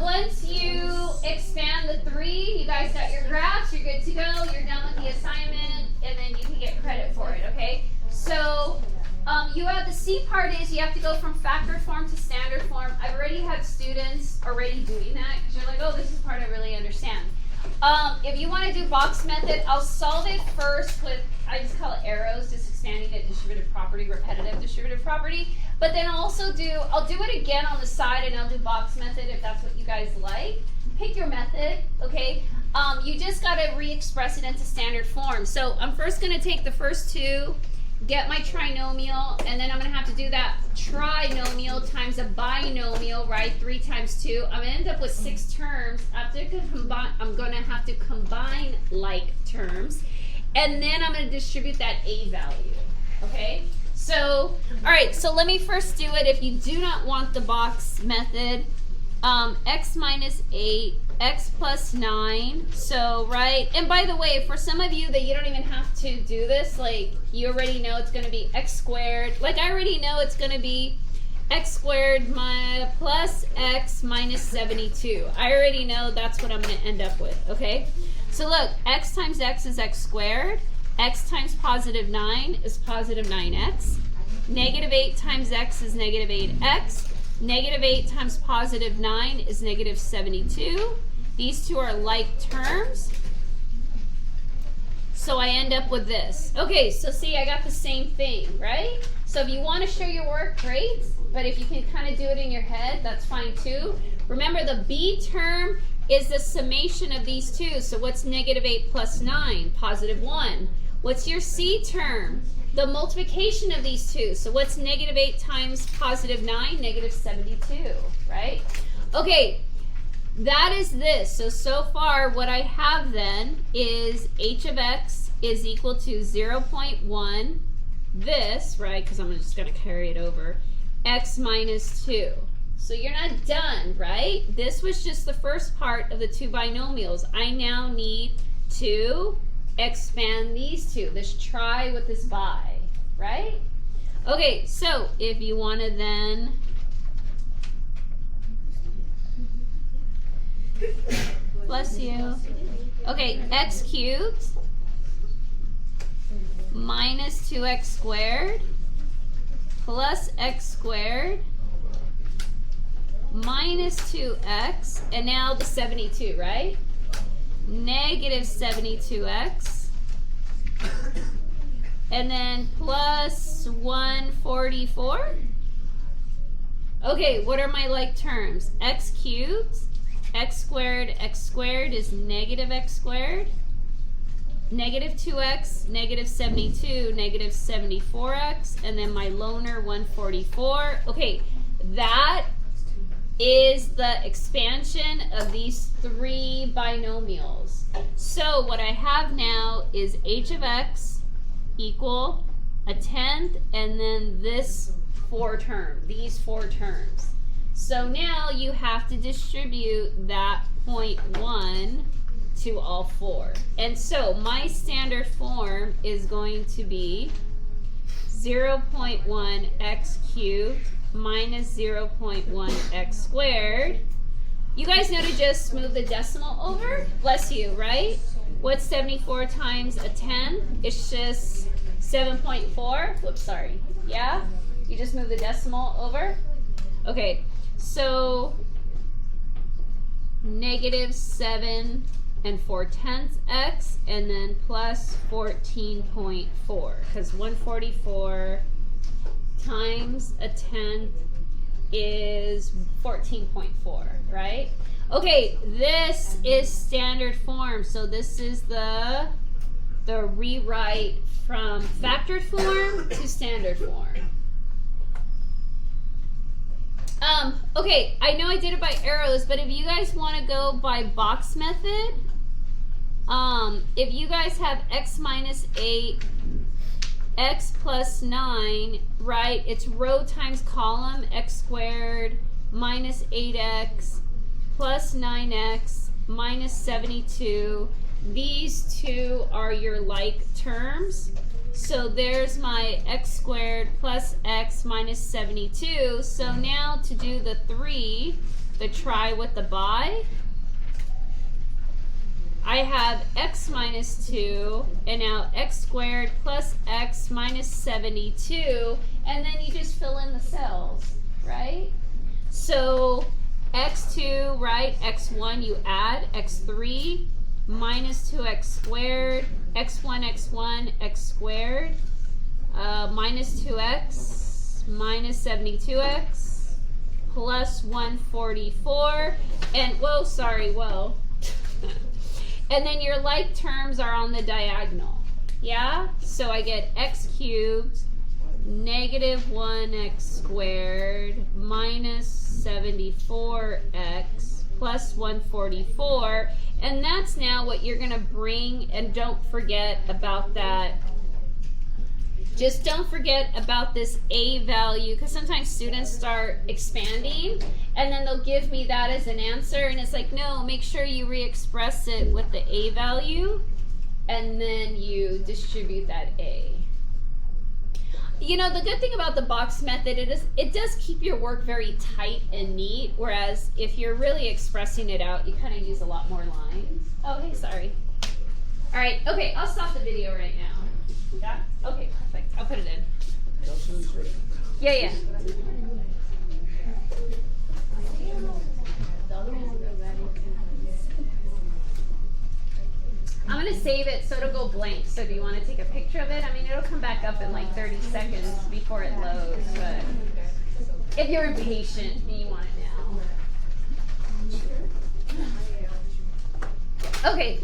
Once you expand the 3, you guys got your graphs, you're good to go, you're done with the assignment, and then you can get credit for it, okay? So, you have the C part is you have to go from factored form to standard form. I've already had students already doing that because you're like, oh, this is part I really understand. If you want to do box method, I'll solve it first with, I just call it arrows, just expanding it, distributive property, repetitive distributive property. But then I'll do it again on the side and I'll do box method if that's what you guys like. Pick your method, okay? You just got to re-express it into standard form. So I'm first going to take the first 2, get my trinomial, and then I'm going to have to do that trinomial times a binomial, right? 3 times 2. I'm going to end up with 6 terms. I'm going to have to combine like terms. And then I'm going to distribute that A value, okay? So, all right, so let me first do it. If you do not want the box method, x minus 8, x plus 9, so, right? And by the way, for some of you that you don't even have to do this, like, you already know it's going to be x squared. Like, I already know it's going to be x squared plus x minus 72. I already know that's what I'm going to end up with, okay? So look, x times x is x squared. X times positive 9 is positive 9x. Negative 8 times x is negative 8x. Negative 8 times positive 9 is negative 72. These two are like terms. So I end up with this. Okay, so see, I got the same thing, right? So if you want to show your work, great. But if you can kind of do it in your head, that's fine too. Remember, the B term is the summation of these two. So what's negative 8 plus 9? Positive 1. What's your C term? The multiplication of these two. So what's negative 8 times positive 9? Negative 72, right? Okay, that is this. So far what I have then is h of x is equal to 0.1, this, right, because I'm just going to carry it over, x minus 2. So you're not done, right? This was just the first part of the 2 binomials. I now need to expand these two. This try with this by, right? Okay, so if you want to then bless you. Okay, x cubed minus 2x squared plus x squared minus 2x, and now the 72, right? Negative 72x, and then plus 144. Okay, what are my like terms? X cubed, x squared is negative x squared, negative 2x, negative 72, negative 74x, and then my loner 144. Okay, that is the expansion of these 3 binomials. So what I have now is h of x equal a 10th, and then this these 4 terms. So now you have to distribute that 0.1 to all 4. And so my standard form is going to be 0.1 x cubed minus 0.1 x squared. You guys know to just move the decimal over? Bless you, right? What's 74 times a 10? It's just 7.4. Whoops, sorry. Yeah? You just move the decimal over? Okay, so negative 7 4/10 x, and then plus 14.4, because 144 times a 10th is 14.4, right? Okay, this is standard form. So this is the rewrite from factored form to standard form. Okay, I know I did it by arrows, but if you guys want to go by box method, if you guys have x minus 8, x plus 9, right, it's row times column, x squared minus 8x plus 9x minus 72. These two are your like terms. So there's my x squared plus x minus 72. So now to do the 3 the try with the by, I have x minus 2, and now x squared plus x minus 72, and then you just fill in the cells, right? So x2, right, x1 you add, x3 minus 2x squared, x1, x squared, minus 2x, minus 72x, plus 144, and, whoa, sorry, whoa. And then your like terms are on the diagonal, yeah? So I get x cubed, negative 1x squared, minus 74x, plus 144, and that's now what you're gonna bring, and don't forget about that. Just don't forget about this a value, because sometimes students start expanding and then they'll give me that as an answer, and it's like, no, make sure you re-express it with the a value and then you distribute that a. You know, the good thing about the box method, it does keep your work very tight and neat, whereas if you're really expressing it out, you kind of use a lot more lines. Oh, hey, sorry. All right, okay, I'll stop the video right now. Yeah? Okay, perfect. I'll put it in. Yeah. I'm going to save it so it'll go blank. So do you want to take a picture of it? I mean, it'll come back up in like 30 seconds before it loads. But if you're impatient and you want it now. Okay.